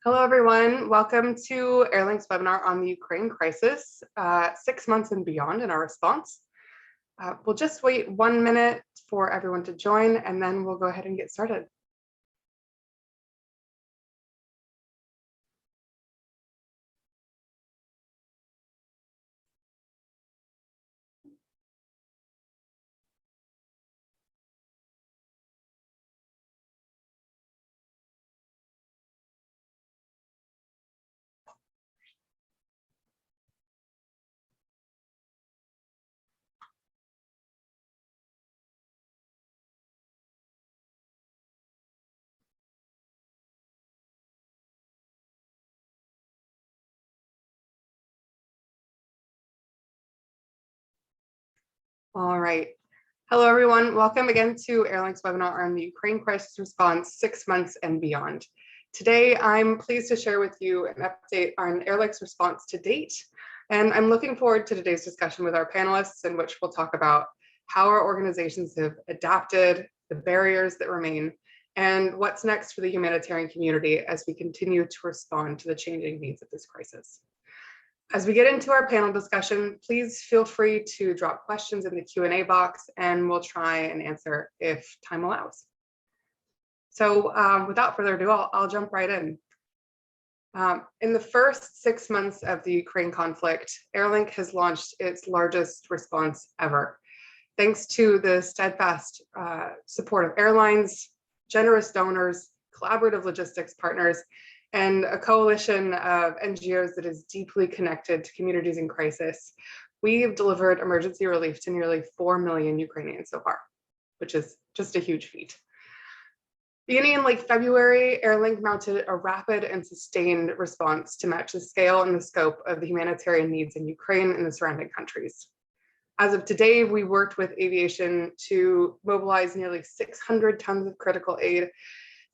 Hello, everyone. Welcome to Airlink's webinar on the Ukraine crisis, 6 months and beyond in our response. We'll just wait 1 minute for everyone to join, and then we'll go ahead and get started. All right. Hello, everyone. Welcome again to Airlink's webinar on the Ukraine crisis response 6 months and beyond. Today, I'm pleased to share with you an update on Airlink's response to date. And I'm looking forward to today's discussion with our panelists, in which we'll talk about how our organizations have adapted, the barriers that remain, and what's next for the humanitarian community as we continue to respond to the changing needs of this crisis. As we get into our panel discussion, please feel free to drop questions in the Q&A box, and we'll try and answer if time allows. So without further ado, I'll jump right in. In the first 6 months of the Ukraine conflict, Airlink has launched its largest response ever. Thanks to the steadfast support of airlines, generous donors, collaborative logistics partners, and a coalition of NGOs that is deeply connected to communities in crisis, we've delivered emergency relief to nearly 4 million Ukrainians so far, which is just a huge feat. Beginning in late February, Airlink mounted a rapid and sustained response to match the scale and the scope of the humanitarian needs in Ukraine and the surrounding countries. As of today, we worked with aviation to mobilize nearly 600 tons of critical aid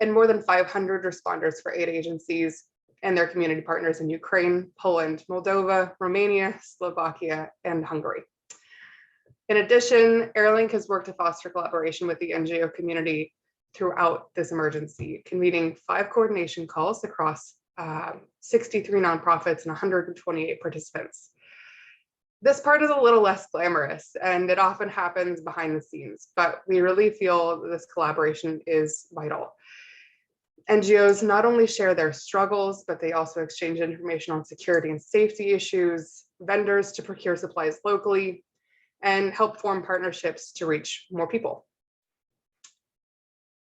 and more than 500 responders for aid agencies and their community partners in Ukraine, Poland, Moldova, Romania, Slovakia, and Hungary. In addition, Airlink has worked to foster collaboration with the NGO community throughout this emergency, convening 5 coordination calls across 63 nonprofits and 128 participants. This part is a little less glamorous, and it often happens behind the scenes, but we really feel this collaboration is vital. NGOs not only share their struggles, but they also exchange information on security and safety issues, vendors to procure supplies locally, and help form partnerships to reach more people.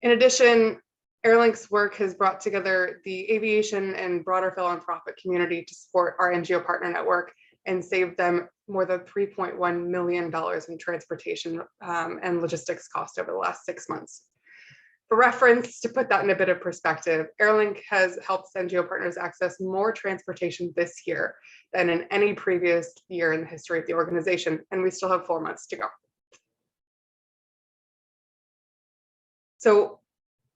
In addition, Airlink's work has brought together the aviation and broader philanthropic community to support our NGO partner network and saved them more than $3.1 million in transportation and logistics costs over the last 6 months. For reference, to put that in a bit of perspective, Airlink has helped NGO partners access more transportation this year than in any previous year in the history of the organization, and we still have 4 months to go. So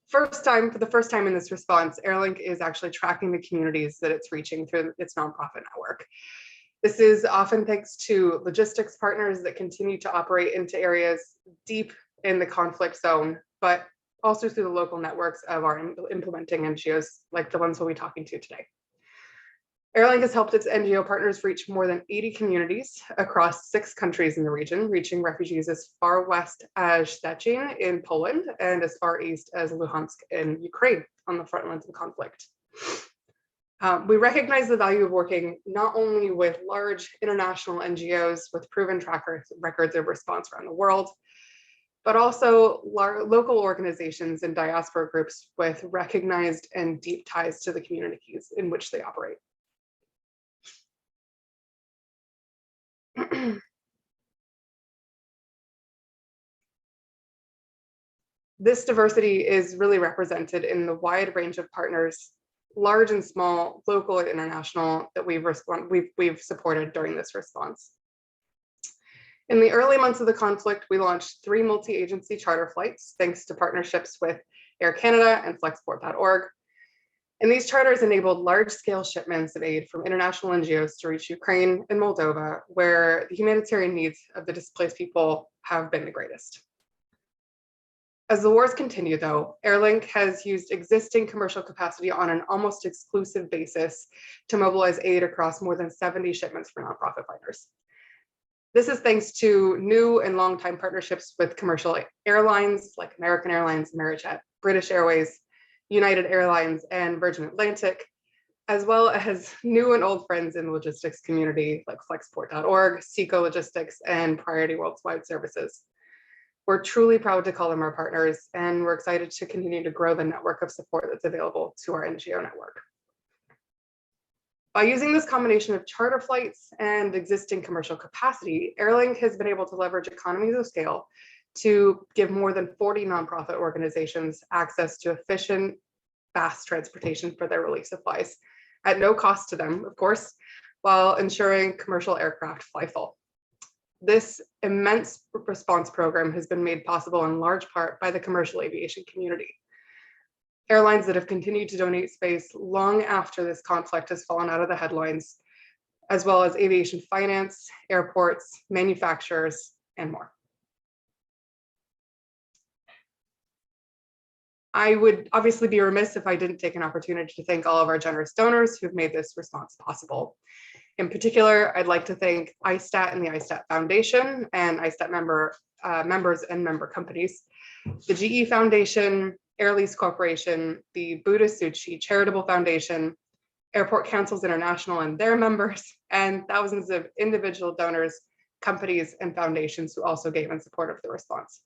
for the first time in this response, Airlink is actually tracking the communities that it's reaching through its nonprofit network. This is often thanks to logistics partners that continue to operate into areas deep in the conflict zone, but also through the local networks of our implementing NGOs, like the ones we'll be talking to today. Airlink has helped its NGO partners reach more than 80 communities across 6 countries in the region, reaching refugees as far west as Steege in Poland and as far east as Luhansk in Ukraine on the front lines of the conflict. We recognize the value of working not only with large international NGOs with proven track records of response around the world, but also local organizations and diaspora groups with recognized and deep ties to the communities in which they operate. This diversity is really represented in the wide range of partners, large and small, local and international, that we've supported during this response. In the early months of the conflict, we launched 3 multi-agency charter flights, thanks to partnerships with Air Canada and Flexport.org. And these charters enabled large-scale shipments of aid from international NGOs to reach Ukraine and Moldova, where the humanitarian needs of the displaced people have been the greatest. As the wars continue, though, Airlink has used existing commercial capacity on an almost exclusive basis to mobilize aid across more than 70 shipments for nonprofit fighters. This is thanks to new and long-time partnerships with commercial airlines like American Airlines, Amerijet, British Airways, United Airlines, and Virgin Atlantic, as well as new and old friends in the logistics community like Flexport.org, Seco Logistics, and Priority Worldwide Services. We're truly proud to call them our partners, and we're excited to continue to grow the network of support that's available to our NGO network. By using this combination of charter flights and existing commercial capacity, Airlink has been able to leverage economies of scale to give more than 40 nonprofit organizations access to efficient, fast transportation for their relief supplies at no cost to them, of course, while ensuring commercial aircraft fly full. This immense response program has been made possible in large part by the commercial aviation community. Airlines that have continued to donate space long after this conflict has fallen out of the headlines, as well as aviation finance, airports, manufacturers, and more. I would obviously be remiss if I didn't take an opportunity to thank all of our generous donors who've made this response possible. In particular, I'd like to thank ISTAT and the ISTAT Foundation and ISTAT members and member companies, the GE Foundation, Air Lease Corporation, the Buddha Tsuchi Charitable Foundation, Airport Councils International and their members, and thousands of individual donors, companies, and foundations who also gave in support of the response.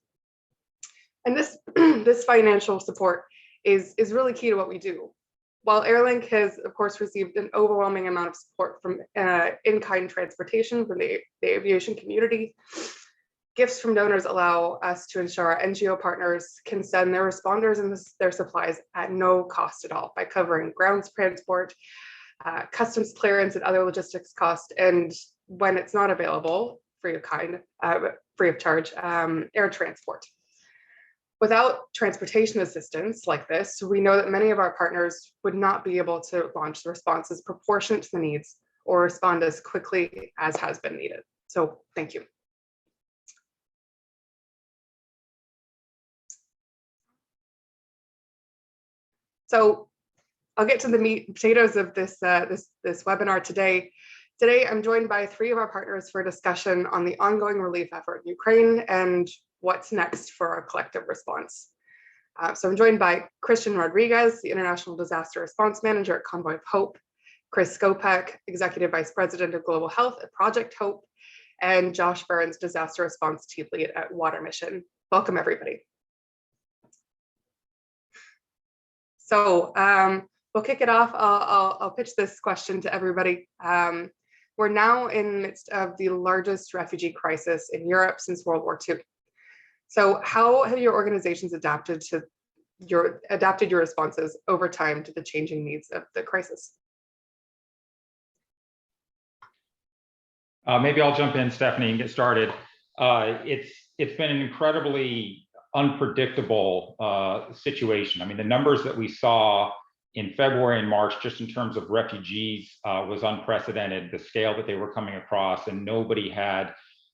And this financial support is really key to what we do. While Airlink has, of course, received an overwhelming amount of support from in-kind transportation from the aviation community, gifts from donors allow us to ensure our NGO partners can send their responders and their supplies at no cost at all by covering ground transport, customs clearance, and other logistics costs, and when it's not available, free of charge, air transport. Without transportation assistance like this, we know that many of our partners would not be able to launch the responses proportionate to the needs or respond as quickly as has been needed. So thank you. So I'll get to the meat and potatoes of this webinar today. Today, I'm joined by 3 of our partners for a discussion on the ongoing relief effort in Ukraine and what's next for our collective response. So I'm joined by Christian Rodriguez, the International Disaster Response Manager at Convoy of Hope, Chris Skopek, Executive Vice President of Global Health at Project Hope, and Josh Burns, Disaster Response Team Lead at Water Mission. Welcome, everybody. So we'll kick it off. I'll pitch this question to everybody. We're now in the midst of the largest refugee crisis in Europe since World War II. So how have your organizations adapted your responses over time to the changing needs of the crisis? Maybe I'll jump in, Stephanie, and get started. It's been an incredibly unpredictable situation. I mean, the numbers that we saw in February and March, just in terms of refugees, was unprecedented. The scale that they were coming across, and nobody had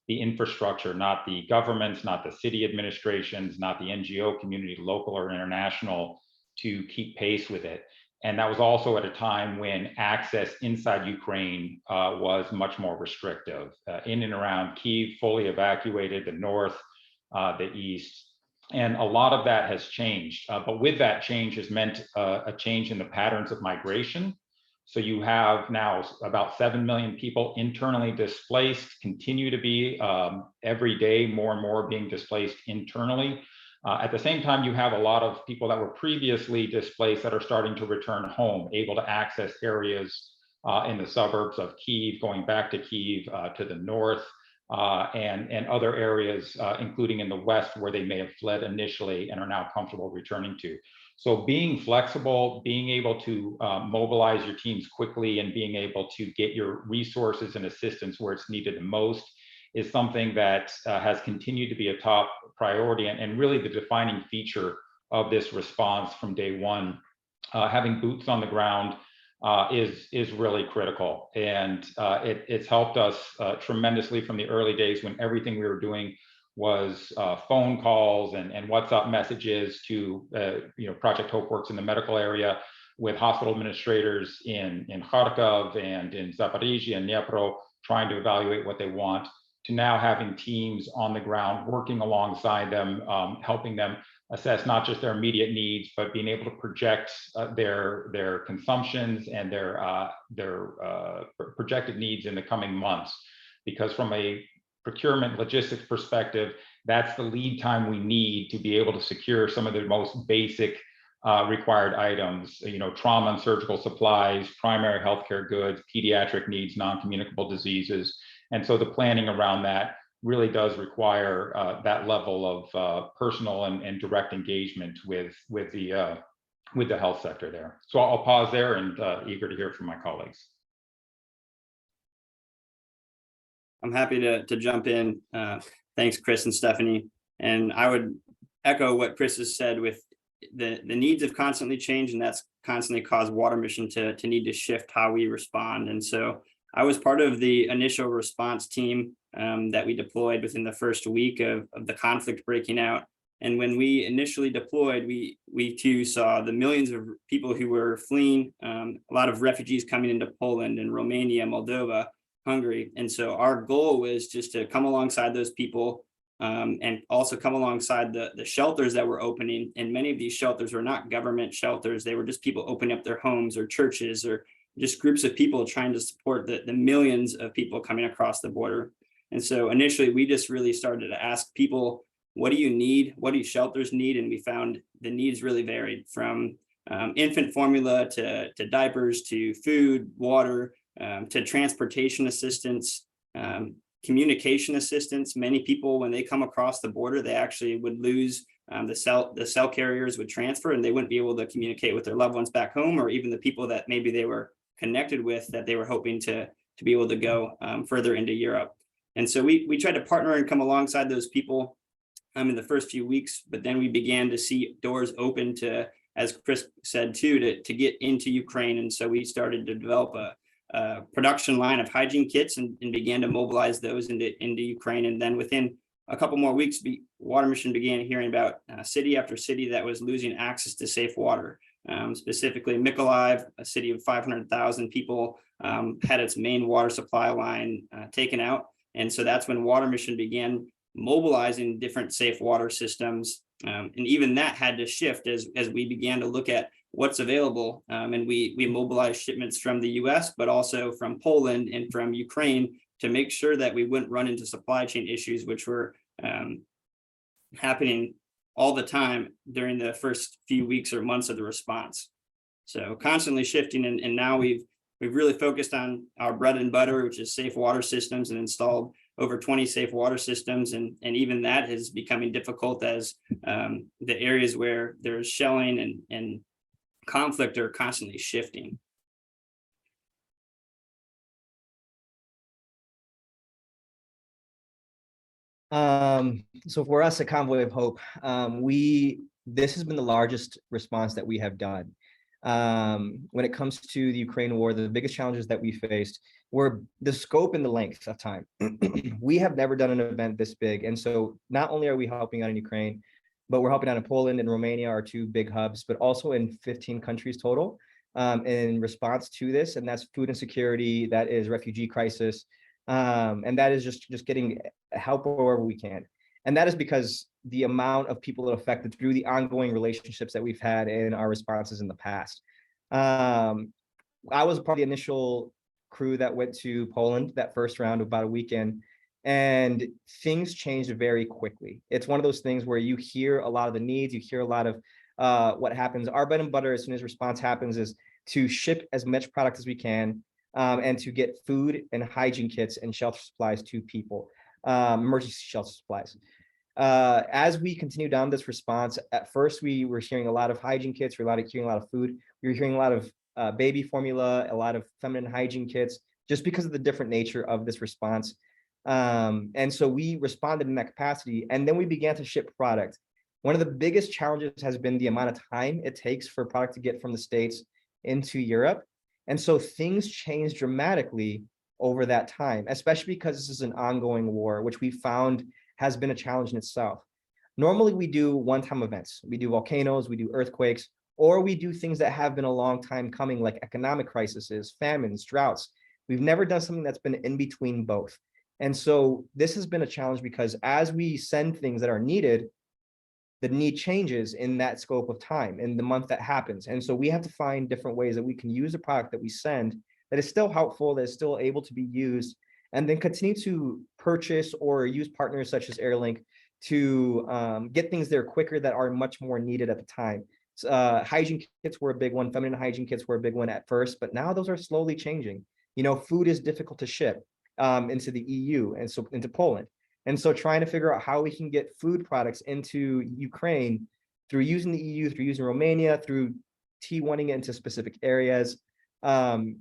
the infrastructure, not the governments, not the city administrations, not the NGO community, local or international, to keep pace with it. And that was also at a time when access inside Ukraine was much more restrictive. In and around Kyiv, fully evacuated, the north, the east. And a lot of that has changed. But with that change has meant a change in the patterns of migration. So you have now about 7 million people internally displaced, continue to be every day more and more being displaced internally. At the same time, you have a lot of people that were previously displaced that are starting to return home, able to access areas in the suburbs of Kyiv, going back to Kyiv to the north, and other areas, including in the west, where they may have fled initially and are now comfortable returning to. So being flexible, being able to mobilize your teams quickly, and being able to get your resources and assistance where it's needed the most is something that has continued to be a top priority, and really the defining feature of this response from day one. Having boots on the ground is really critical, and it's helped us tremendously from the early days when everything we were doing was phone calls and WhatsApp messages to Project Hope works in the medical area with hospital administrators in Kharkov and in Zaporizhia and Dnipro, trying to evaluate what they want, to now having teams on the ground working alongside them, helping them assess not just their immediate needs, but being able to project their consumptions and their projected needs in the coming months. Because from a procurement logistics perspective, that's the lead time we need to be able to secure some of the most basic required items, trauma and surgical supplies, primary healthcare goods, pediatric needs, non-communicable diseases. And so the planning around that really does require that level of personal and direct engagement with the health sector there. So I'll pause there and eager to hear from my colleagues. I'm happy to jump in. Thanks, Chris and Stephanie. And I would echo what Chris has said with the needs have constantly changed, and that's constantly caused Water Mission to need to shift how we respond. And so I was part of the initial response team that we deployed within the first week of the conflict breaking out. And when we initially deployed, we too saw the millions of people who were fleeing, a lot of refugees coming into Poland and Romania, Moldova, Hungary. And so our goal was just to come alongside those people and also come alongside the shelters that were opening. And many of these shelters were not government shelters. They were just people opening up their homes or churches or just groups of people trying to support the millions of people coming across the border. And so initially, we just really started to ask people, what do you need? What do shelters need? And we found the needs really varied, from infant formula to diapers, to food, water, to transportation assistance, communication assistance. Many people, when they come across the border, they actually would lose the cell carriers would transfer, and they wouldn't be able to communicate with their loved ones back home, or even the people that maybe they were connected with that they were hoping to be able to go further into Europe. And so we tried to partner and come alongside those people in the first few weeks, but then we began to see doors open to, as Chris said too, to get into Ukraine. And so we started to develop a production line of hygiene kits and began to mobilize those into Ukraine. And then within a couple more weeks, Water Mission began hearing about city after city that was losing access to safe water. Specifically Mykolaiv, a city of 500,000 people, had its main water supply line taken out. And so that's when Water Mission began mobilizing different safe water systems. And even that had to shift as we began to look at what's available. And we mobilized shipments from the US, but also from Poland and from Ukraine to make sure that we wouldn't run into supply chain issues, which were happening all the time during the first few weeks or months of the response. So constantly shifting, and now we've really focused on our bread and butter, which is safe water systems, and installed over 20 safe water systems. And even that is becoming difficult as the areas where there's shelling and conflict are constantly shifting. So for us at Convoy of Hope, this has been the largest response that we have done. When it comes to the Ukraine war, the biggest challenges that we faced were the scope and the length of time. We have never done an event this big. And so not only are we helping out in Ukraine, but we're helping out in Poland and Romania, our two big hubs, but also in 15 countries total in response to this. And that's food insecurity, that is refugee crisis, and that is just getting help wherever we can. And that is because the amount of people affected through the ongoing relationships that we've had in our responses in the past. I was part of the initial crew that went to Poland that first round about a weekend, and things changed very quickly. It's one of those things where you hear a lot of the needs, you hear a lot of what happens. Our bread and butter, as soon as response happens, is to ship as much product as we can and to get food and hygiene kits and shelter supplies to people, emergency shelter supplies. As we continue down this response, at first we were hearing a lot of hygiene kits, we were hearing a lot of food, we were hearing a lot of baby formula, a lot of feminine hygiene kits, just because of the different nature of this response. And so we responded in that capacity, and then we began to ship product. One of the biggest challenges has been the amount of time it takes for product to get from the States into Europe. And so things changed dramatically over that time, especially because this is an ongoing war, which we found has been a challenge in itself. Normally, we do one-time events. We do volcanoes, we do earthquakes, or we do things that have been a long time coming, like economic crises, famines, droughts. We've never done something that's been in between both. And so this has been a challenge because as we send things that are needed, the need changes in that scope of time, in the month that happens. And so we have to find different ways that we can use the product that we send that is still helpful, that is still able to be used, and then continue to purchase or use partners such as Airlink to get things there quicker that are much more needed at the time. Hygiene kits were a big one. Feminine hygiene kits were a big one at first, but now those are slowly changing. Food is difficult to ship into the EU and so into Poland. And so trying to figure out how we can get food products into Ukraine through using the EU, through using Romania, through T1ing it into specific areas.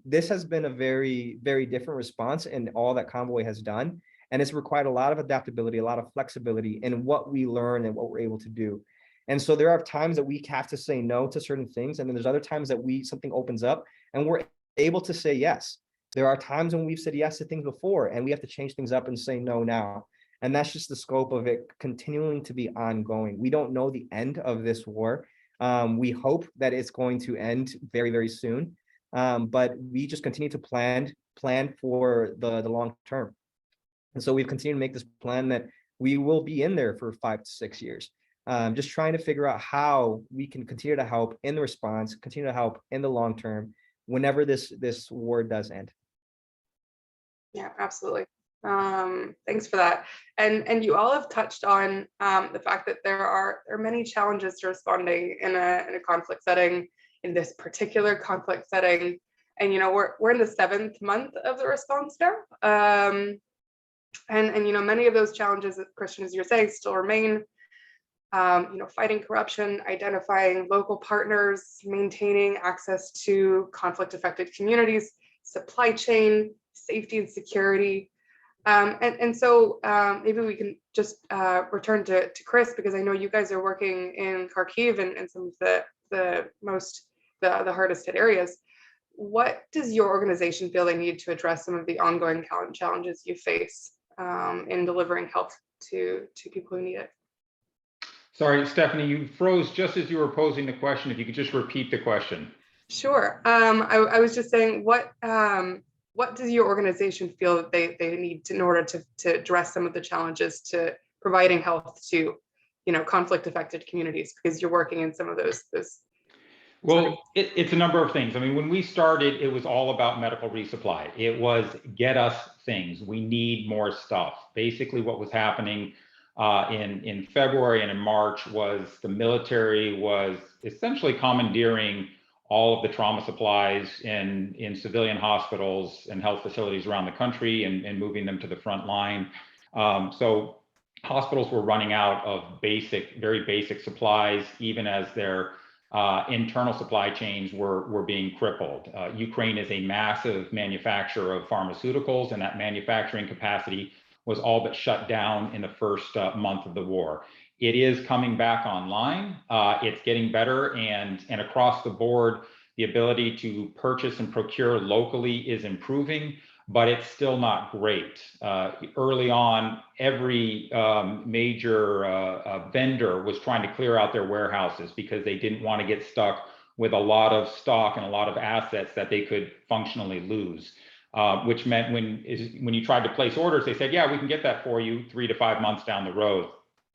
This has been a very, very different response in all that Convoy has done. And it's required a lot of adaptability, a lot of flexibility in what we learn and what we're able to do. And so there are times that we have to say no to certain things. And then there's other times that something opens up and we're able to say yes. There are times when we've said yes to things before and we have to change things up and say no now. And that's just the scope of it continuing to be ongoing. We don't know the end of this war. We hope that it's going to end very, very soon. But we just continue to plan for the long term. And so we've continued to make this plan that we will be in there for 5 to 6 years. Just trying to figure out how we can continue to help in the response, continue to help in the long term, whenever this war does end. Yeah, absolutely. Thanks for that. And you all have touched on the fact that there are many challenges to responding in a conflict setting, in this particular conflict setting. And we're in the 7th month of the response now. And many of those challenges, Christian, as you're saying, still remain. Fighting corruption, identifying local partners, maintaining access to conflict-affected communities, supply chain, safety and security. So maybe we can just return to Chris, because I know you guys are working in Kharkiv and some of the hardest hit areas. What does your organization feel they need to address some of the ongoing challenges you face in delivering help to people who need it? Sorry, Stephanie, you froze just as you were posing the question. If you could just repeat the question. Sure. I was just saying, what does your organization feel that they need in order to address some of the challenges to providing health to, conflict affected communities, because you're working in some of those. Well, it's a number of things. I mean, when we started, it was all about medical resupply. It was get us things. We need more stuff. Basically, what was happening in February and in March was the military was essentially commandeering all of the trauma supplies in civilian hospitals and health facilities around the country and moving them to the front line. So hospitals were running out of very basic supplies, even as their internal supply chains were being crippled. Ukraine is a massive manufacturer of pharmaceuticals, and that manufacturing capacity was all but shut down in the first month of the war. It is coming back online. It's getting better, and across the board, the ability to purchase and procure locally is improving, but it's still not great. Early on, every major vendor was trying to clear out their warehouses because they didn't want to get stuck with a lot of stock and a lot of assets that they could functionally lose. Which meant when you tried to place orders, they said, yeah, we can get that for you 3 to 5 months down the road.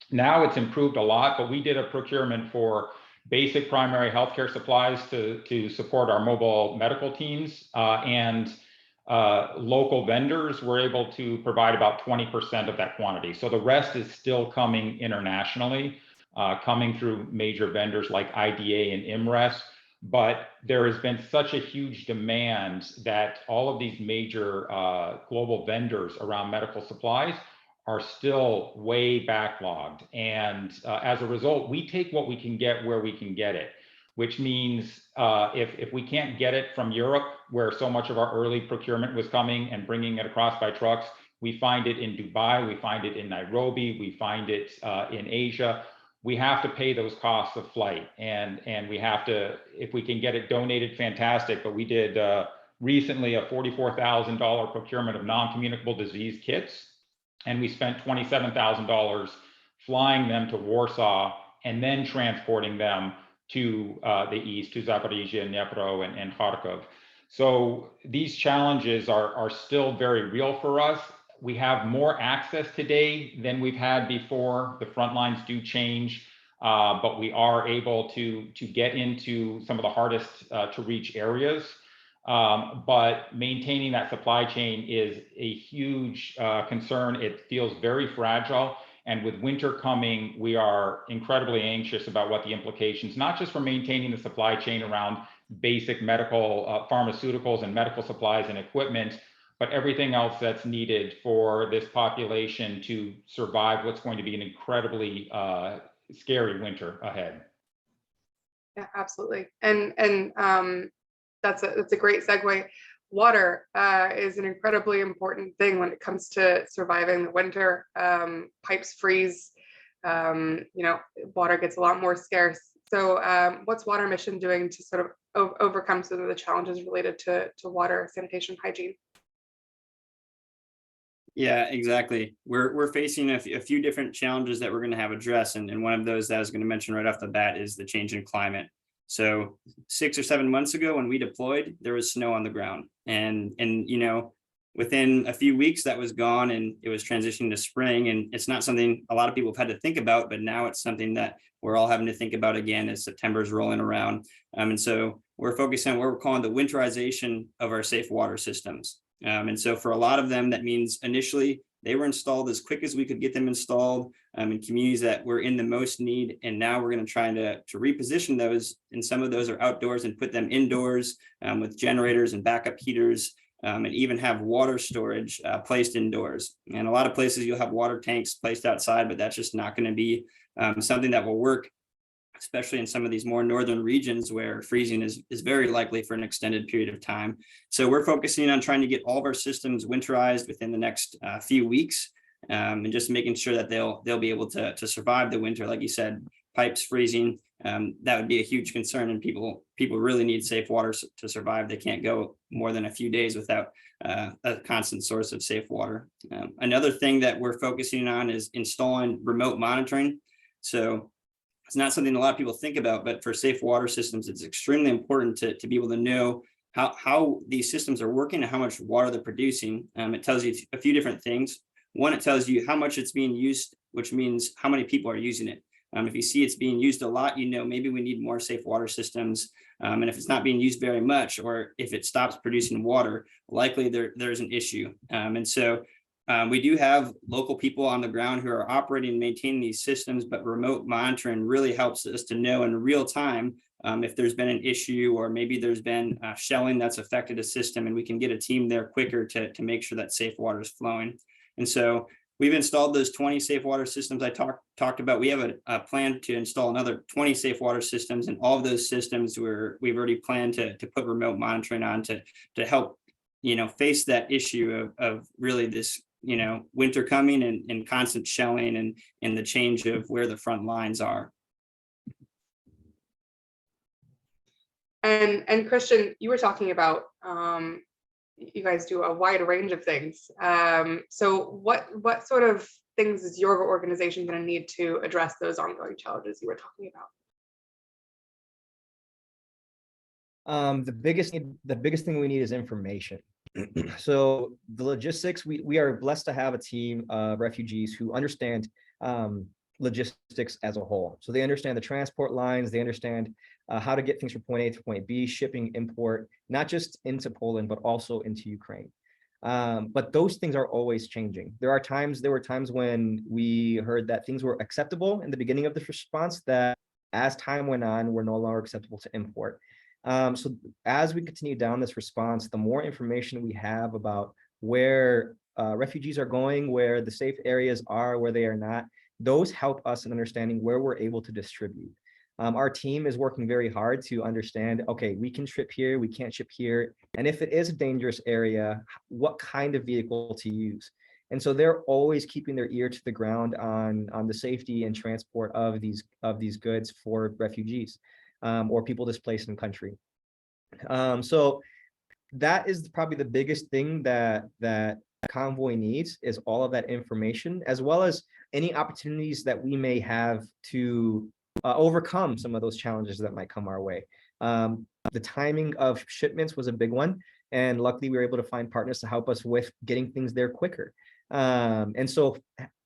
Now it's improved a lot, but we did a procurement for basic primary healthcare supplies to support our mobile medical teams, and local vendors were able to provide about 20% of that quantity. So the rest is still coming internationally, coming through major vendors like IDA and IMRES. But there has been such a huge demand that all of these major global vendors around medical supplies are still way backlogged. And as a result, we take what we can get where we can get it, which means if we can't get it from Europe, where so much of our early procurement was coming and bringing it across by trucks, we find it in Dubai, we find it in Nairobi, we find it in Asia. We have to pay those costs of flight, and we have to, if we can get it donated, fantastic. But we did recently a $44,000 procurement of non-communicable disease kits and we spent $27,000 flying them to Warsaw and then transporting them to the east, to Zaporizhia, Dnipro, and Kharkov. So these challenges are still very real for us. We have more access today than we've had before. The front lines do change, but we are able to get into some of the hardest to reach areas. But maintaining that supply chain is a huge concern. It feels very fragile. And with winter coming, we are incredibly anxious about what the implications, not just for maintaining the supply chain around basic medical pharmaceuticals and medical supplies and equipment, but everything else that's needed for this population to survive what's going to be an incredibly scary winter ahead. Yeah, absolutely. And that's a great segue. Water is an incredibly important thing when it comes to surviving the winter. Pipes freeze, water gets a lot more scarce. So what's Water Mission doing to sort of overcome some of the challenges related to water, sanitation, hygiene? Yeah, exactly. We're facing a few different challenges that we're going to have addressed, and one of those that I was going to mention right off the bat is the change in climate. So 6 or 7 months ago when we deployed, there was snow on the ground, and within a few weeks that was gone, and it was transitioning to spring. And it's not something a lot of people have had to think about, but now it's something that we're all having to think about again as September's rolling around. And so we're focusing on what we're calling the winterization of our safe water systems. And so for a lot of them, that means initially they were installed as quick as we could get them installed in communities that were in the most need. And now we're going to try to reposition those. And some of those are outdoors and put them indoors with generators and backup heaters, and even have water storage placed indoors. And a lot of places you'll have water tanks placed outside, but that's just not going to be something that will work, especially in some of these more northern regions where freezing is very likely for an extended period of time. So we're focusing on trying to get all of our systems winterized within the next few weeks, and just making sure that they'll be able to survive the winter. Like you said, pipes freezing, that would be a huge concern, and people really need safe water to survive. They can't go more than a few days without a constant source of safe water. Another thing that we're focusing on is installing remote monitoring. So it's not something a lot of people think about, but for safe water systems, it's extremely important to be able to know how these systems are working and how much water they're producing. It tells you a few different things. One, it tells you how much it's being used, which means how many people are using it. If you see it's being used a lot, maybe we need more safe water systems. And if it's not being used very much, or if it stops producing water, likely there's an issue. And so we do have local people on the ground who are operating and maintaining these systems, but remote monitoring really helps us to know in real time if there's been an issue, or maybe there's been shelling that's affected a system, and we can get a team there quicker to make sure that safe water is flowing. And so we've installed those 20 safe water systems I talked about. We have a plan to install another 20 safe water systems, and all of those systems we've already planned to put remote monitoring on to help face that issue of really this winter coming and constant shelling and the change of where the front lines are. And Christian, you were talking about you guys do a wide range of things. So what sort of things is your organization going to need to address those ongoing challenges you were talking about? The biggest thing we need is information. So the logistics, we are blessed to have a team of refugees who understand logistics as a whole. So they understand the transport lines, they understand how to get things from point A to point B, shipping, import, not just into Poland, but also into Ukraine. But those things are always changing. There were times when we heard that things were acceptable in the beginning of the response that as time went on, were no longer acceptable to import. So as we continue down this response, the more information we have about where refugees are going, where the safe areas are, where they are not, those help us in understanding where we're able to distribute. Our team is working very hard to understand, okay, we can ship here, we can't ship here. And if it is a dangerous area, what kind of vehicle to use? And so they're always keeping their ear to the ground on the safety and transport of these goods for refugees or people displaced in country. So that is probably the biggest thing that convoy needs is all of that information, as well as any opportunities that we may have to overcome some of those challenges that might come our way. The timing of shipments was a big one, and luckily we were able to find partners to help us with getting things there quicker. And so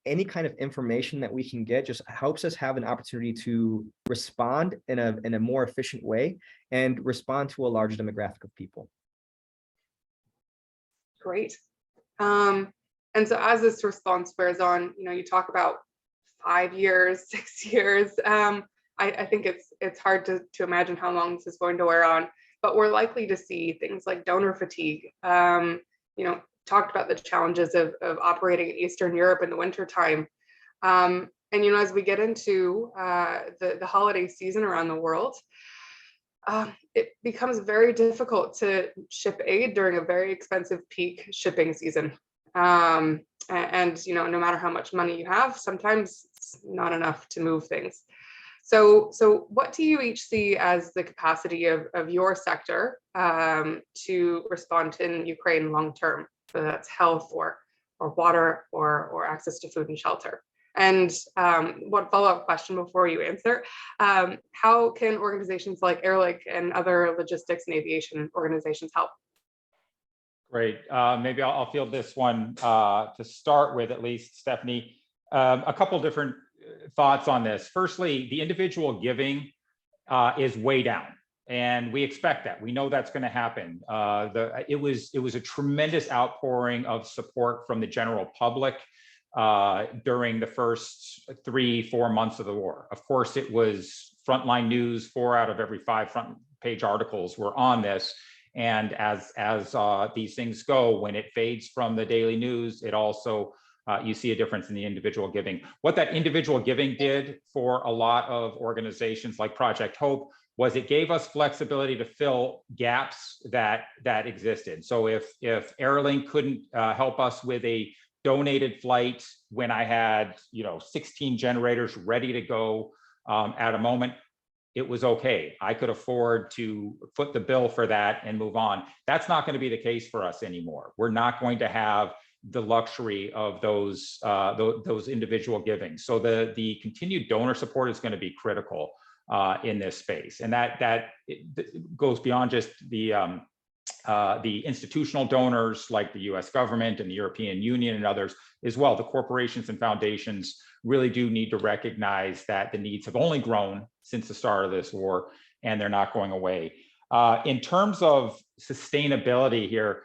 any kind of information that we can get just helps us have an opportunity to respond in a more efficient way and respond to a larger demographic of people. Great. And so as this response wears on, you talk about 5 years, 6 years. I think it's hard to imagine how long this is going to wear on, but we're likely to see things like donor fatigue. Talked about the challenges of operating in Eastern Europe in the wintertime. And as we get into the holiday season around the world, it becomes very difficult to ship aid during a very expensive peak shipping season. And no matter how much money you have, sometimes it's not enough to move things. So what do you each see as the capacity of your sector to respond in Ukraine long term, whether that's health or water or access to food and shelter? And one follow-up question before you answer, how can organizations like Airlink and other logistics and aviation organizations help? Great. Maybe I'll field this one to start with, at least, Stephanie. A couple different thoughts on this. Firstly, the individual giving is way down, and we expect that. We know that's going to happen. It was a tremendous outpouring of support from the general public during the first 3-4 months of the war. Of course, it was frontline news. 4 out of every 5 front page articles were on this. And as these things go, when it fades from the daily news, it also you see a difference in the individual giving. What that individual giving did for a lot of organizations like Project Hope was it gave us flexibility to fill gaps that existed. So if Airlink couldn't help us with a donated flight when I had 16 generators ready to go at a moment, it was okay. I could afford to foot the bill for that and move on. That's not going to be the case for us anymore. We're not going to have the luxury of those individual giving. So the continued donor support is going to be critical in this space, and that goes beyond just the institutional donors like the U.S. government and the European Union and others as well. The corporations and foundations really do need to recognize that the needs have only grown since the start of this war, and they're not going away. In terms of sustainability here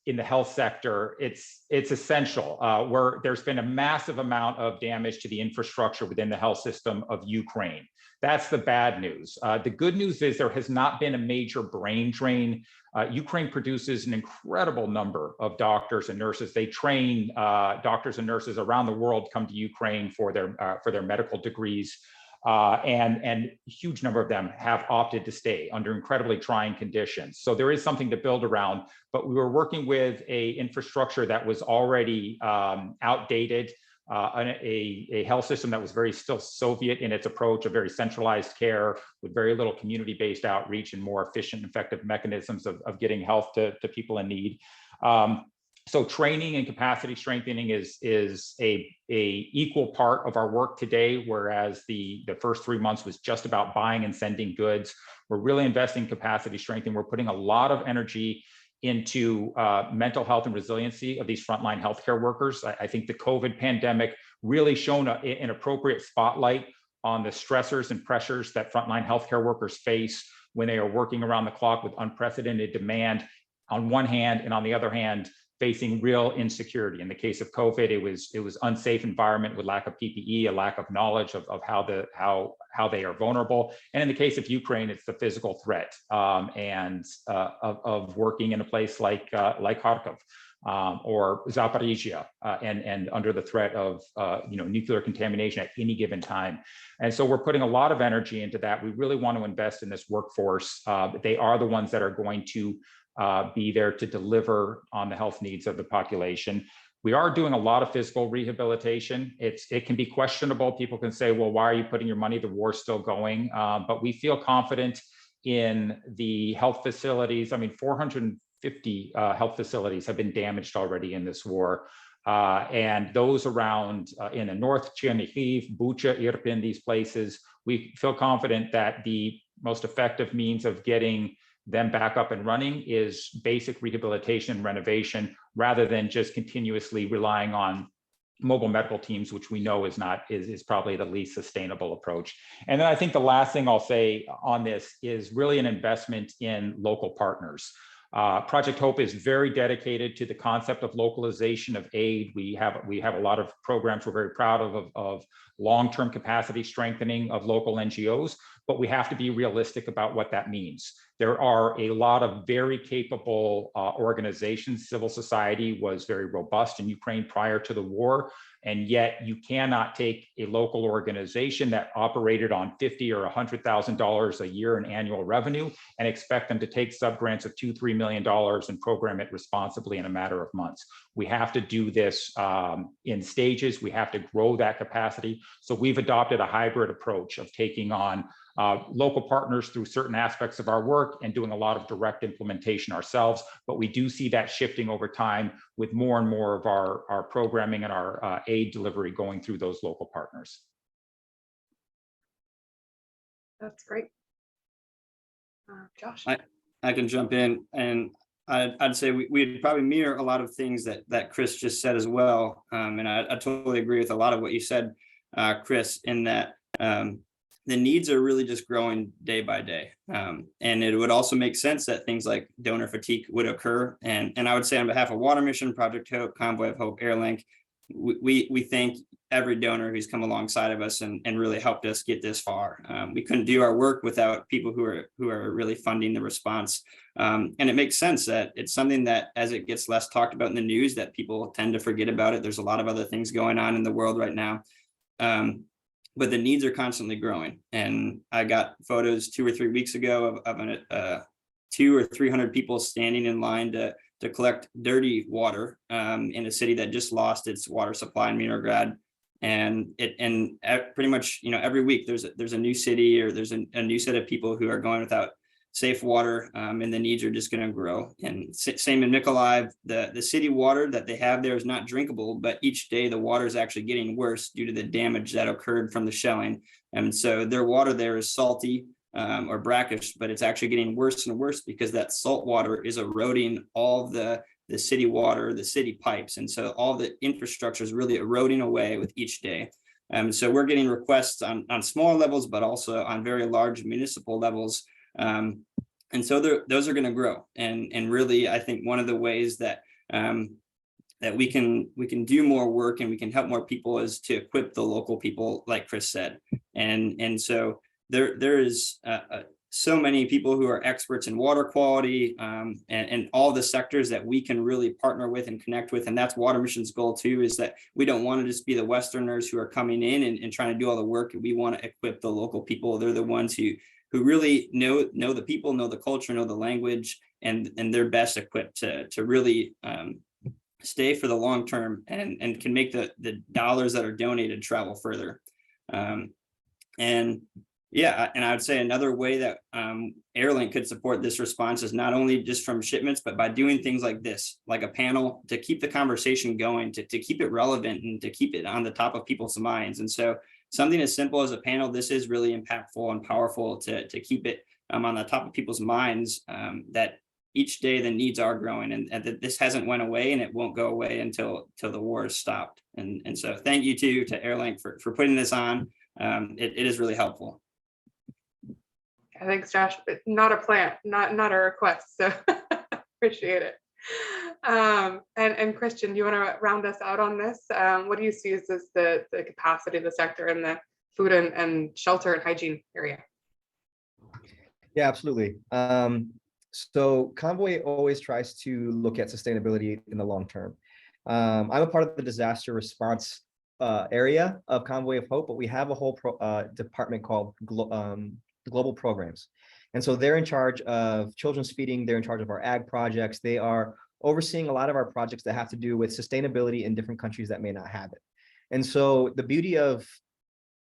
in the health sector, it's essential. Where there's been a massive amount of damage to the infrastructure within the health system of Ukraine. That's the bad news. The good news is there has not been a major brain drain. Ukraine produces an incredible number of doctors and nurses. They train doctors and nurses around the world come to Ukraine for their medical degrees. And a huge number of them have opted to stay under incredibly trying conditions. So there is something to build around, but we were working with a infrastructure that was already outdated, a health system that was very still Soviet in its approach of very centralized care with very little community-based outreach and more efficient, effective mechanisms of getting health to people in need. So training and capacity strengthening is a equal part of our work today, whereas the first 3 months was just about buying and sending goods. We're really investing in capacity strengthening. We're putting a lot of energy into mental health and resiliency of these frontline healthcare workers. I think the COVID pandemic really shone an appropriate spotlight on the stressors and pressures that frontline healthcare workers face when they are working around the clock with unprecedented demand on one hand, and on the other hand, facing real insecurity. In the case of COVID, it was unsafe environment with lack of PPE, a lack of knowledge of how they are vulnerable. And in the case of Ukraine, it's the physical threat of working in a place like Kharkov or Zaporizhia, and under the threat of nuclear contamination at any given time. And so we're putting a lot of energy into that. We really want to invest in this workforce. They are the ones that are going to be there to deliver on the health needs of the population. We are doing a lot of physical rehabilitation. It can be questionable. People can say, well, why are you putting your money? The war's still going. But we feel confident in the health facilities. I mean, 50 health facilities have been damaged already in this war. And those around in the north, Chernihiv, Bucha, Irpin, these places, we feel confident that the most effective means of getting them back up and running is basic rehabilitation and renovation, rather than just continuously relying on mobile medical teams, which we know is probably the least sustainable approach. And then I think the last thing I'll say on this is really an investment in local partners. Project Hope is very dedicated to the concept of localization of aid. We have a lot of programs we're very proud of long-term capacity strengthening of local NGOs, but we have to be realistic about what that means. There are a lot of very capable organizations. Civil society was very robust in Ukraine prior to the war, and yet you cannot take a local organization that operated on $50,000 or $100,000 a year in annual revenue and expect them to take subgrants of $2-3 million and program it responsibly in a matter of months. We have to do this in stages. We have to grow that capacity. So we've adopted a hybrid approach of taking on local partners through certain aspects of our work and doing a lot of direct implementation ourselves. But we do see that shifting over time with more and more of our programming and our aid delivery going through those local partners. That's great. Josh? I can jump in, and I'd say we'd probably mirror a lot of things that Chris just said as well. And I totally agree with a lot of what you said, Chris, in that the needs are really just growing day by day. And it would also make sense that things like donor fatigue would occur. And I would say on behalf of Water Mission, Project Hope, Convoy of Hope, Airlink, we thank every donor who's come alongside of us and really helped us get this far. We couldn't do our work without people who are really funding the response. And it makes sense that it's something that, as it gets less talked about in the news, that people tend to forget about it. There's a lot of other things going on in the world right now. But the needs are constantly growing. And I got photos 2 or 3 weeks ago of 200 or 300 people standing in line to collect dirty water in a city that just lost its water supply in Mitrograd. And pretty much, every week there's a new city, or there's a new set of people who are going without safe water, and the needs are just going to grow. And same in Mykolaiv, the city water that they have there is not drinkable, but each day the water is actually getting worse due to the damage that occurred from the shelling. And so their water there is salty or brackish, but it's actually getting worse and worse because that salt water is eroding all the city water, the city pipes. And so all the infrastructure is really eroding away with each day. So we're getting requests on small levels, but also on very large municipal levels. And so those are going to grow. And really, I think one of the ways that we can do more work and we can help more people is to equip the local people, like Chris said. And so there is so many people who are experts in water quality and all the sectors that we can really partner with and connect with. And that's Water Mission's goal too, is that we don't want to just be the Westerners who are coming in and trying to do all the work. We want to equip the local people. They're the ones who really know the people, know the culture, know the language, and they're best equipped to really stay for the long term and can make the dollars that are donated travel further. And I would say another way that Airlink could support this response is not only just from shipments, but by doing things like this, like a panel, to keep the conversation going, to keep it relevant and to keep it on the top of people's minds. And so something as simple as a panel, this is really impactful and powerful to keep it on the top of people's minds, that each day the needs are growing, and that this hasn't went away and it won't go away until the war is stopped. And so thank you to Airlink for putting this on. It is really helpful. Thanks, Josh. Not a plant, not a request. So appreciate it. And Christian, do you want to round us out on this? What do you see as the capacity of the sector in the food and shelter and hygiene area? Yeah, absolutely. So Convoy always tries to look at sustainability in the long term. I'm a part of the disaster response area of Convoy of Hope, but we have a whole department called Global Programs. And so they're in charge of children's feeding, they're in charge of our ag projects, they are overseeing a lot of our projects that have to do with sustainability in different countries that may not have it. And so the beauty of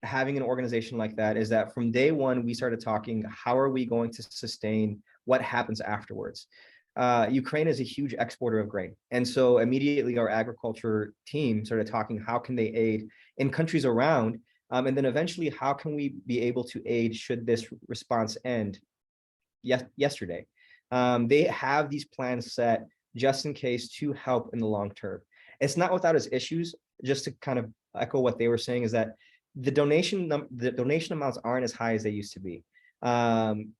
having an organization like that is that from day one, we started talking, how are we going to sustain what happens afterwards? Ukraine is a huge exporter of grain. And so immediately our agriculture team started talking, how can they aid in countries around? And then eventually, how can we be able to aid should this response end yesterday? They have these plans set just in case to help in the long term. It's not without its issues. Just to kind of echo what they were saying is that the donation amounts aren't as high as they used to be. And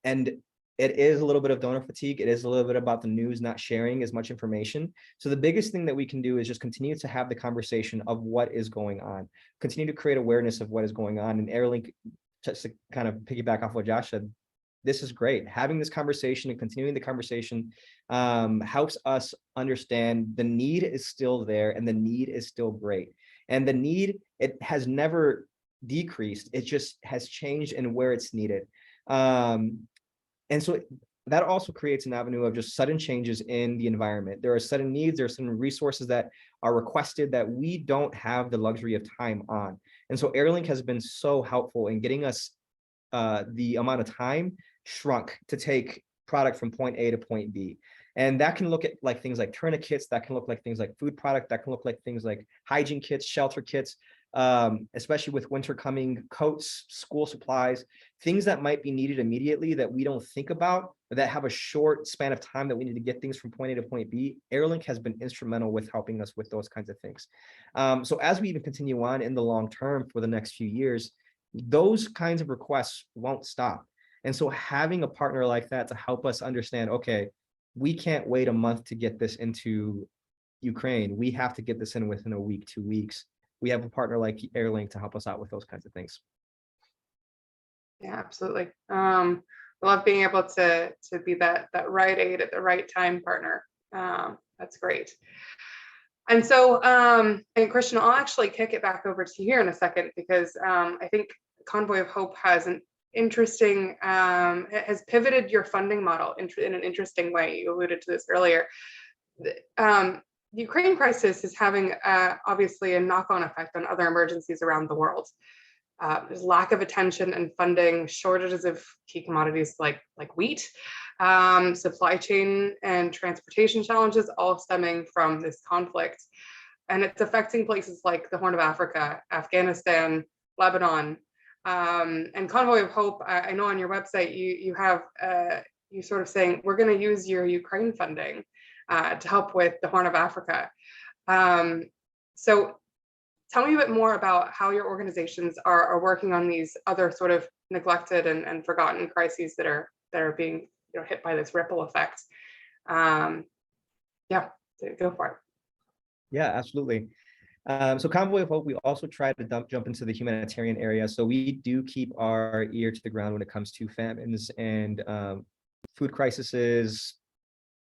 it is a little bit of donor fatigue. It is a little bit about the news not sharing as much information. So the biggest thing that we can do is just continue to have the conversation of what is going on, continue to create awareness of what is going on. And Airlink, just to kind of piggyback off what Josh said, this is great. Having this conversation and continuing the conversation helps us understand the need is still there and the need is still great. And the need, it has never decreased. It just has changed in where it's needed. And so that also creates an avenue of just sudden changes in the environment. There are sudden needs, there are some resources that are requested that we don't have the luxury of time on. And so Airlink has been so helpful in getting us the amount of time shrunk to take product from point A to point B. And that can look at like things like tourniquets, that can look like things like food product, that can look like things like hygiene kits, shelter kits, especially with winter coming, coats, school supplies, things that might be needed immediately that we don't think about, but that have a short span of time that we need to get things from point A to point B. Airlink has been instrumental with helping us with those kinds of things. So as we even continue on in the long term for the next few years, those kinds of requests won't stop. And so having a partner like that to help us understand, okay, we can't wait a month to get this into Ukraine. We have to get this in within a week, 2 weeks. We have a partner like Airlink to help us out with those kinds of things. Yeah, absolutely. I love being able to be that right aid at the right time partner. That's great. And so, and Christian, I'll actually kick it back over to you here in a second, because I think Convoy of Hope has an interesting, has pivoted your funding model in an interesting way. You alluded to this earlier. The Ukraine crisis is having obviously a knock-on effect on other emergencies around the world. There's lack of attention and funding, shortages of key commodities like wheat, supply chain and transportation challenges, all stemming from this conflict. And it's affecting places like the Horn of Africa, Afghanistan, Lebanon. And Convoy of Hope, I know on your website, you have you sort of saying, we're going to use your Ukraine funding to help with the Horn of Africa. So tell me a bit more about how your organizations are working on these other sort of neglected and forgotten crises that are being hit by this ripple effect. Yeah, go for it. Yeah, absolutely. So Convoy of Hope, we also try to jump into the humanitarian area. So we do keep our ear to the ground when it comes to famines and food crises,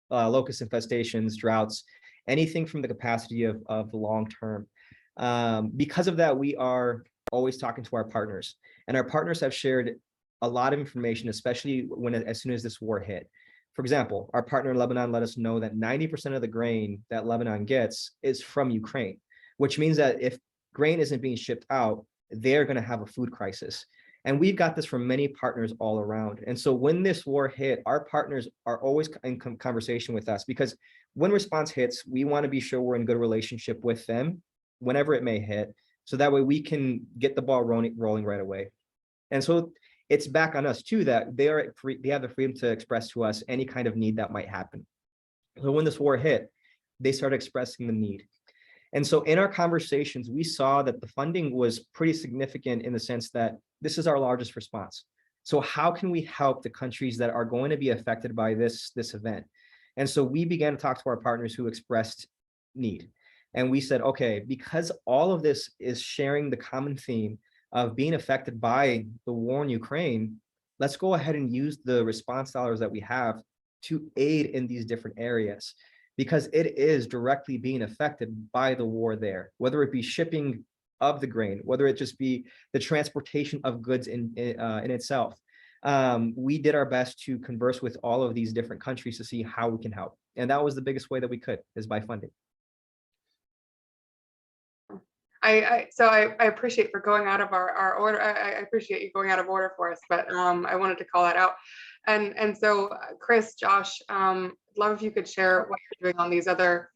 locust infestations, droughts, anything from the capacity of the long term. Because of that, we are always talking to our partners, and our partners have shared a lot of information, especially as soon as this war hit. For example, our partner in Lebanon let us know that 90% of the grain that Lebanon gets is from Ukraine, which means that if grain isn't being shipped out, they're going to have a food crisis. And we've got this from many partners all around. And so when this war hit, our partners are always in conversation with us, because when response hits, we want to be sure we're in good relationship with them whenever it may hit, so that way we can get the ball rolling right away. And so it's back on us too, that they have the freedom to express to us any kind of need that might happen. So when this war hit, they started expressing the need. And so in our conversations, we saw that the funding was pretty significant in the sense that this is our largest response. So how can we help the countries that are going to be affected by this event? And so we began to talk to our partners who expressed need. And we said, okay, because all of this is sharing the common theme of being affected by the war in Ukraine, let's go ahead and use the response dollars that we have to aid in these different areas, because it is directly being affected by the war there, whether it be shipping of the grain, whether it just be the transportation of goods in itself. We did our best to converse with all of these different countries to see how we can help. And that was the biggest way that we could, is by funding. I appreciate for going out of our order. I appreciate you going out of order for us, but I wanted to call that out. And so Chris, Josh, love if you could share what you're doing on these other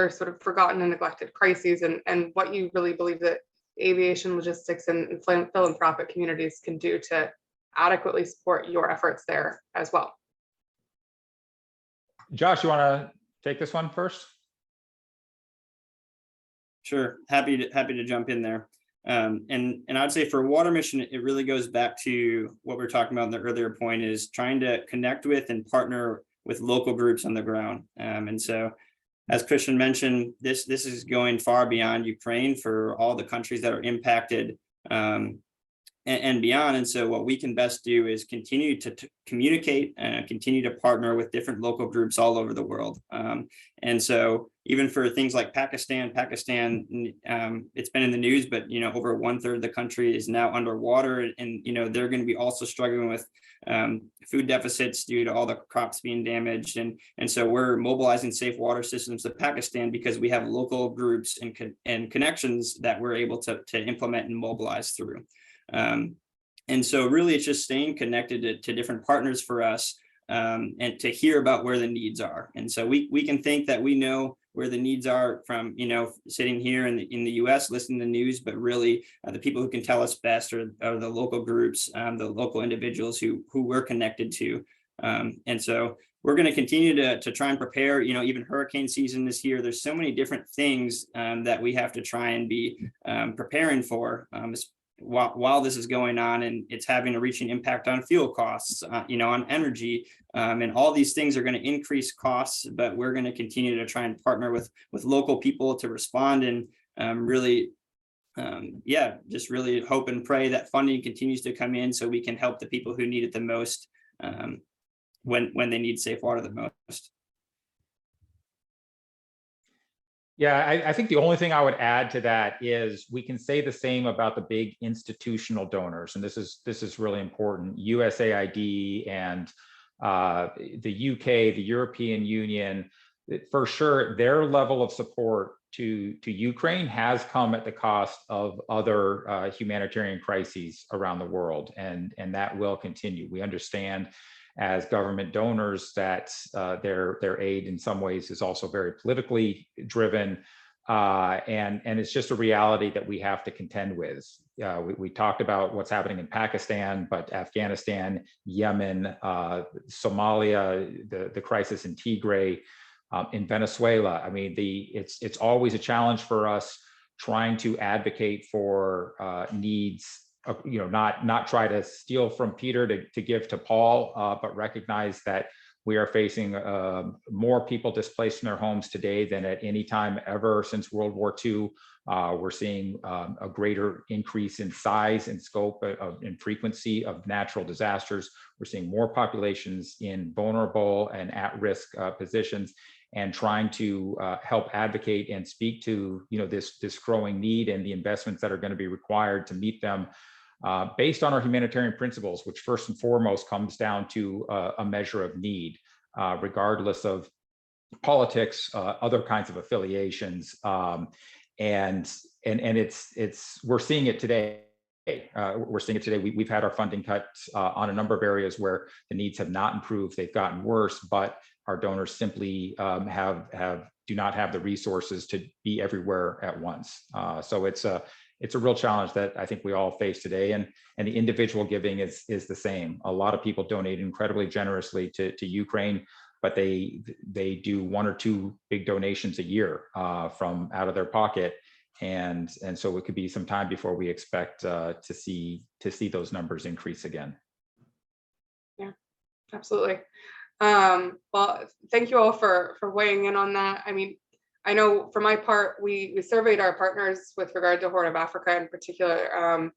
sort of forgotten and neglected crises, and what you really believe that aviation logistics and philanthropic communities can do to adequately support your efforts there as well. Josh, you want to take this one first? Sure, happy to jump in there. And I'd say for Water Mission, it really goes back to what we were talking about in the earlier point, is trying to connect with and partner with local groups on the ground. And so, as Christian mentioned, this is going far beyond Ukraine for all the countries that are impacted and beyond. And so what we can best do is continue to communicate and continue to partner with different local groups all over the world. And so even for things like Pakistan, it's been in the news, but over 1/3 of the country is now underwater, and they're going to be also struggling with food deficits due to all the crops being damaged. And so we're mobilizing safe water systems to Pakistan because we have local groups and connections that we're able to implement and mobilize through. And so really it's just staying connected to different partners for us, and to hear about where the needs are. And so we can think that we know where the needs are from, sitting here in the US, listening to the news, but really the people who can tell us best are the local groups, the local individuals who we're connected to. And so we're going to continue to try and prepare, even hurricane season this year. There's so many different things that we have to try and be preparing for while this is going on, and it's having a reaching impact on fuel costs, on energy, and all these things are going to increase costs, but we're going to continue to try and partner with local people to respond, and really hope and pray that funding continues to come in so we can help the people who need it the most, when they need safe water the most. Yeah, I think the only thing I would add to that is we can say the same about the big institutional donors, and this is really important. USAID and the UK, the European Union, for sure, their level of support to Ukraine has come at the cost of other humanitarian crises around the world, and that will continue. We understand as government donors that their aid in some ways is also very politically driven, and it's just a reality that we have to contend with. We talked about what's happening in Pakistan, but Afghanistan, Yemen, Somalia, the crisis in Tigray, in Venezuela. I mean, it's always a challenge for us trying to advocate for needs. Not try to steal from Peter to give to Paul, but recognize that we are facing more people displaced from their homes today than at any time ever since World War II. We're seeing a greater increase in size and scope and frequency of natural disasters. We're seeing more populations in vulnerable and at-risk positions, and trying to help advocate and speak to this growing need and the investments that are going to be required to meet them. Based on our humanitarian principles, which first and foremost comes down to a measure of need, regardless of politics, other kinds of affiliations, and we're seeing it today. We've had our funding cuts on a number of areas where the needs have not improved; they've gotten worse. But our donors simply do not have the resources to be everywhere at once. So it's a real challenge that I think we all face today, and the individual giving is the same. A lot of people donate incredibly generously to Ukraine, but they do 1 or 2 big donations a year from out of their pocket, and so it could be some time before we expect to see those numbers increase again. Yeah, absolutely. Well, thank you all for weighing in on that. I mean, I know for my part, we surveyed our partners with regard to Horn of Africa in particular,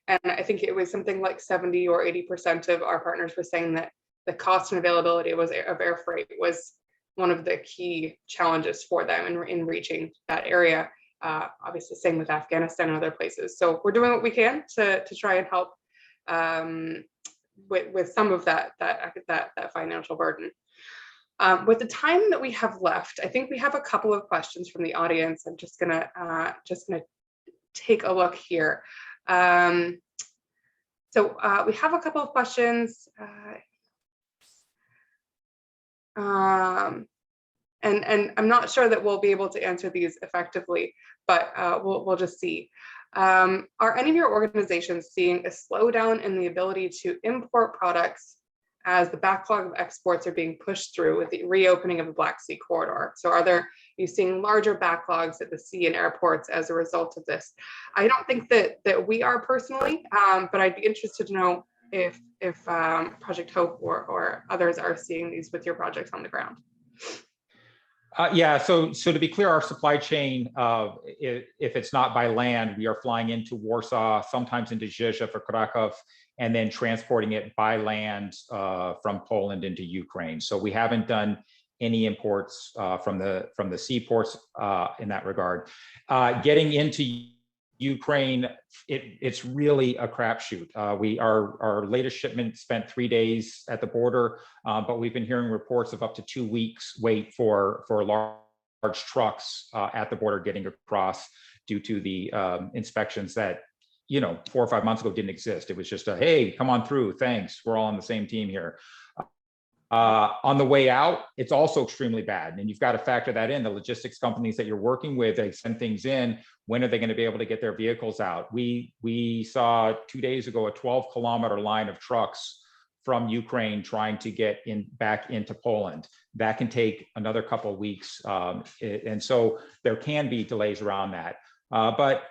and I think it was something like 70 or 80% of our partners were saying that the cost and availability of air freight was one of the key challenges for them in reaching that area. Obviously, same with Afghanistan and other places. So we're doing what we can to try and help with some of that financial burden. With the time that we have left, I think we have a couple of questions from the audience. I'm just gonna take a look here. So we have a couple of questions. And I'm not sure that we'll be able to answer these effectively, but we'll just see. Are any of your organizations seeing a slowdown in the ability to import products as the backlog of exports are being pushed through with the reopening of the Black Sea corridor? So are you seeing larger backlogs at the sea and airports as a result of this? I don't think that we are personally, but I'd be interested to know if Project Hope or others are seeing these with your projects on the ground. Yeah, so to be clear, our supply chain, if it's not by land, we are flying into Warsaw, sometimes into Rzeszów or Krakow, and then transporting it by land from Poland into Ukraine. So we haven't done any imports from the seaports in that regard. Getting into Ukraine, it's really a crapshoot. Our latest shipment spent 3 days at the border, but we've been hearing reports of up to 2 weeks wait for large trucks at the border getting across due to the inspections that 4 or 5 months ago didn't exist. It was just a, hey, come on through, thanks, we're all on the same team here. On the way out, it's also extremely bad. And you've got to factor that in. The logistics companies that you're working with, they send things in. When are they going to be able to get their vehicles out? We saw 2 days ago a 12-kilometer line of trucks from Ukraine trying to get back into Poland. That can take another couple of weeks. And so there can be delays around that. But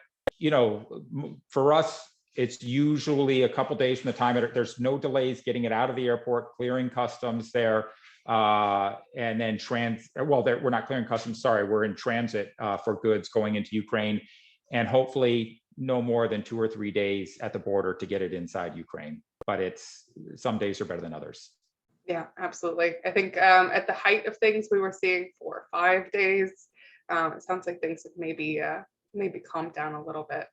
for us, it's usually a couple days from the time there's no delays getting it out of the airport, clearing customs there, and then we're not clearing customs, sorry, we're in transit for goods going into Ukraine, and hopefully no more than 2 or 3 days at the border to get it inside Ukraine. But some days are better than others. Yeah, absolutely. I think at the height of things, we were seeing 4 or 5 days. It sounds like things have maybe calmed down a little bit.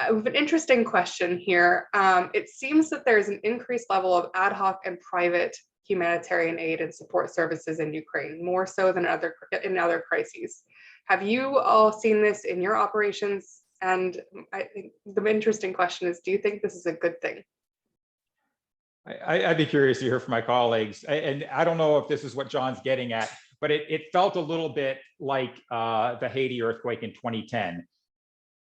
We have an interesting question here. It seems that there's an increased level of ad hoc and private humanitarian aid and support services in Ukraine, more so than in other crises. Have you all seen this in your operations? And I think the interesting question is, do you think this is a good thing? I'd be curious to hear from my colleagues. And I don't know if this is what John's getting at, but it felt a little bit like the Haiti earthquake in 2010.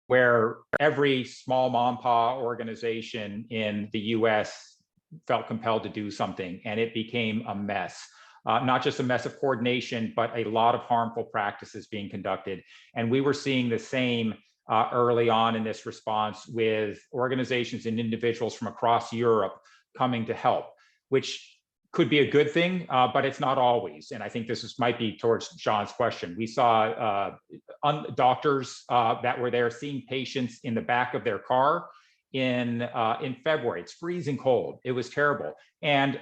Where every small mom and pop organization in the US felt compelled to do something, and it became a mess. Not just a mess of coordination, but a lot of harmful practices being conducted. And we were seeing the same early on in this response with organizations and individuals from across Europe coming to help, which could be a good thing, but it's not always. And I think this might be towards John's question. We saw doctors that were there seeing patients in the back of their car in February. It's freezing cold. It was terrible. And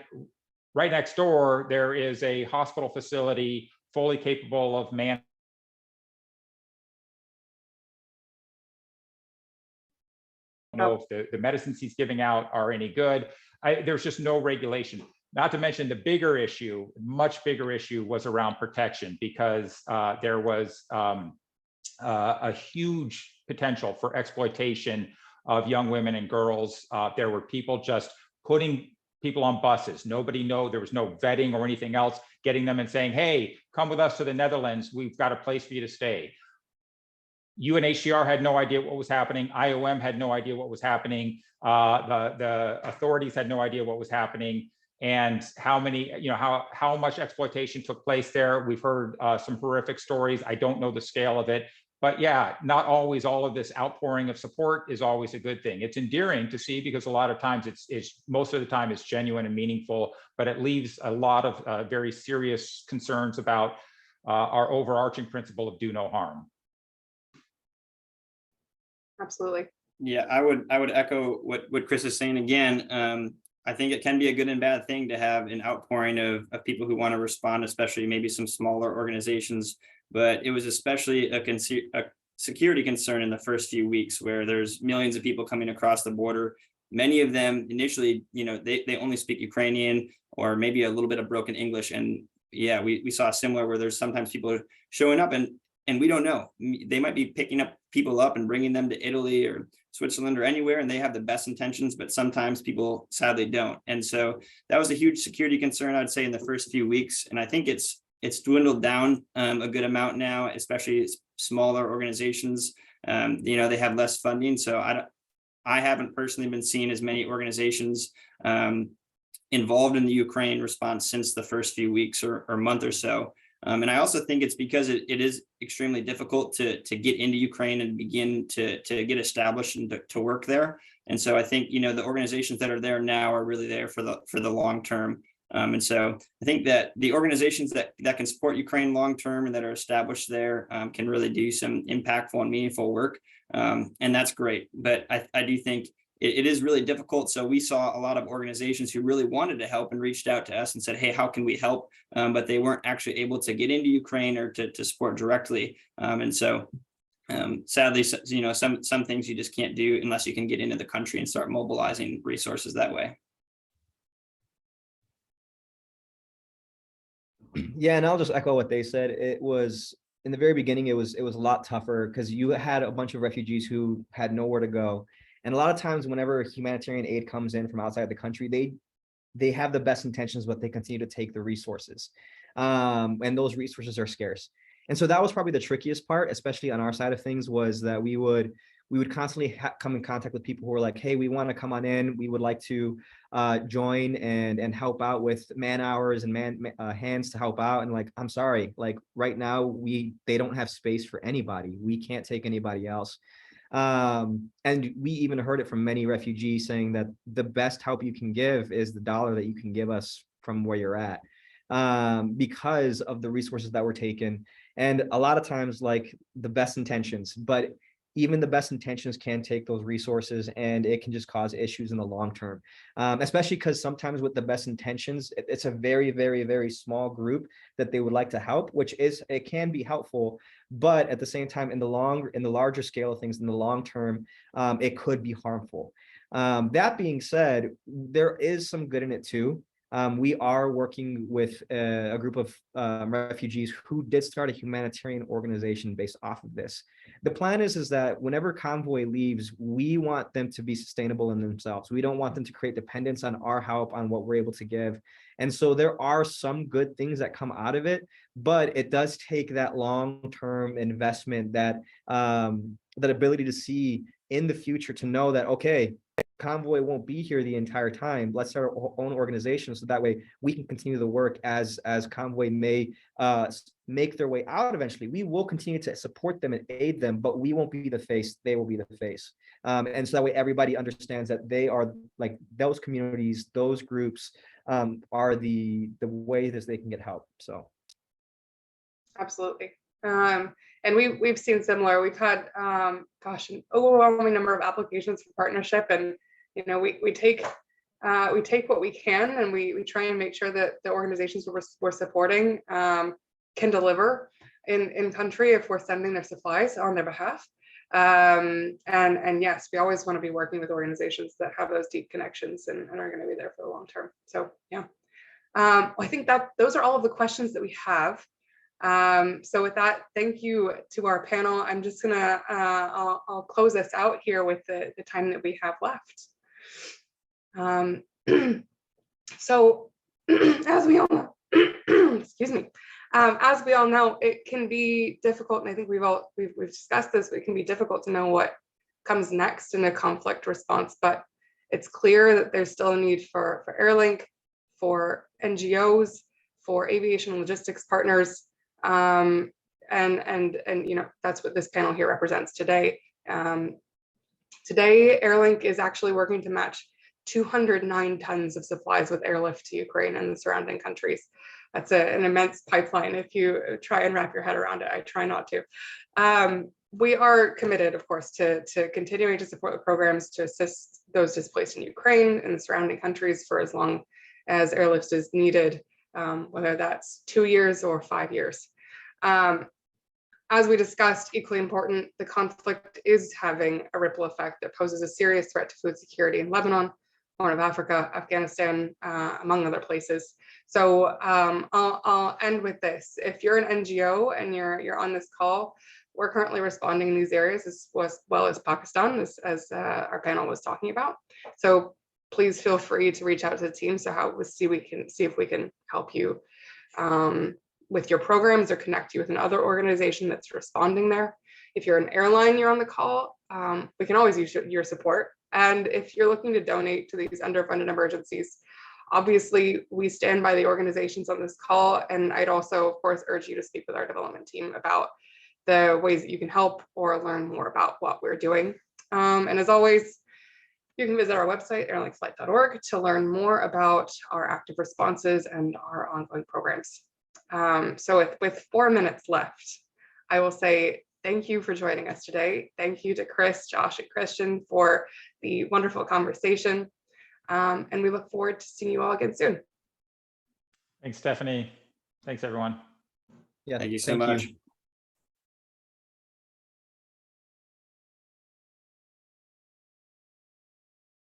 right next door, there is a hospital facility fully capable of managing. I don't know if the medicines he's giving out are any good. There's just no regulation. Not to mention the bigger issue, much bigger issue, was around protection, because there was a huge potential for exploitation of young women and girls. There were people just putting people on buses. There was no vetting or anything else, getting them and saying, hey, come with us to the Netherlands. We've got a place for you to stay. UNHCR had no idea what was happening. IOM had no idea what was happening. The authorities had no idea what was happening. And how much exploitation took place there. We've heard some horrific stories. I don't know the scale of it, but yeah, not always all of this outpouring of support is always a good thing. It's endearing to see, because a lot of times most of the time it's genuine and meaningful, but it leaves a lot of very serious concerns about our overarching principle of do no harm. Absolutely. Yeah, I would echo what Chris is saying again. I think it can be a good and bad thing to have an outpouring of people who want to respond, especially maybe some smaller organizations. But it was especially a security concern in the first few weeks, where there's millions of people coming across the border. Many of them initially, they only speak Ukrainian or maybe a little bit of broken English. And yeah, we saw similar where there's sometimes people showing up and we don't know. They might be picking up people up and bringing them to Italy or Switzerland or anywhere, and they have the best intentions, but sometimes people sadly don't. And so that was a huge security concern, I'd say, in the first few weeks. And I think it's dwindled down a good amount now, especially smaller organizations. They have less funding. So I haven't personally been seeing as many organizations involved in the Ukraine response since the first few weeks or month or so. And I also think it's because it is extremely difficult to get into Ukraine and begin to get established and to work there. And so I think, the organizations that are there now are really there for the long term. And so I think that the organizations that can support Ukraine long term and that are established there can really do some impactful and meaningful work. And that's great. But I do think it is really difficult. So we saw a lot of organizations who really wanted to help and reached out to us and said, hey, how can we help? But they weren't actually able to get into Ukraine or to support directly. And so sadly, some things you just can't do unless you can get into the country and start mobilizing resources that way. Yeah, and I'll just echo what they said. It was in the very beginning, it was a lot tougher because you had a bunch of refugees who had nowhere to go. And a lot of times whenever humanitarian aid comes in from outside the country, they have the best intentions, but they continue to take the resources. And those resources are scarce. And so that was probably the trickiest part, especially on our side of things, was that we would constantly come in contact with people who were like, hey, we want to come on in. We would like to join and help out with man hours and hands to help out. And like, I'm sorry, like right now, they don't have space for anybody. We can't take anybody else. And we even heard it from many refugees saying that the best help you can give is the dollar that you can give us from where you're at, because of the resources that were taken. And a lot of times, like the best intentions, but even the best intentions can take those resources and it can just cause issues in the long term, especially because sometimes with the best intentions, it's a very, very, very small group that they would like to help, it can be helpful. But at the same time, in the larger scale of things, in the long term, it could be harmful. That being said, there is some good in it too. We are working with a group of refugees who did start a humanitarian organization based off of this. The plan is that whenever convoy leaves, we want them to be sustainable in themselves. We don't want them to create dependence on our help, on what we're able to give. And so there are some good things that come out of it, but it does take that long-term investment, that ability to see in the future, to know that, okay, convoy won't be here the entire time. Let's start our own organization so that way we can continue the work as convoy may make their way out eventually. We will continue to support them and aid them, but we won't be the face, they will be the face. And so that way everybody understands that they are, like, those communities, those groups are the way that they can get help. So absolutely. And we've seen similar. We've had an overwhelming number of applications for partnership, and we take what we can, and we try and make sure that the organizations we're supporting can deliver in country if we're sending their supplies on their behalf. And yes, we always want to be working with organizations that have those deep connections and are going to be there for the long term. So yeah, I think that those are all of the questions that we have. So with that, thank you to our panel. I'm just gonna I'll close us out here with the time that we have left. So as we all know, excuse me, as we all know, it can be difficult, and I think we've discussed this, but it can be difficult to know what comes next in a conflict response. But it's clear that there's still a need for Airlink, for NGOs, for aviation and logistics partners. And that's what this panel here represents today. Today, Airlink is actually working to match 209 tons of supplies with airlift to Ukraine and the surrounding countries. That's an immense pipeline. If you try and wrap your head around it, I try not to. We are committed, of course, to continuing to support the programs to assist those displaced in Ukraine and the surrounding countries for as long as airlift is needed, whether that's 2 years or 5 years. As we discussed, equally important, the conflict is having a ripple effect that poses a serious threat to food security in Lebanon, Horn of Africa, Afghanistan, among other places. So I'll end with this. If you're an NGO and you're on this call, we're currently responding in these areas as well as Pakistan, as our panel was talking about. So please feel free to reach out to the team see if we can help you with your programs or connect you with another organization that's responding there. If you're an airline, you're on the call, we can always use your support. And if you're looking to donate to these underfunded emergencies, obviously we stand by the organizations on this call. And I'd also, of course, urge you to speak with our development team about the ways that you can help or learn more about what we're doing. And as always, you can visit our website, airlinkflight.org, to learn more about our active responses and our ongoing programs. So with 4 minutes left, I will say thank you for joining us today. Thank you to Chris, Josh, and Christian for the wonderful conversation. And we look forward to seeing you all again soon. Thanks, Stephanie. Thanks, everyone. Yeah, Thank you so much.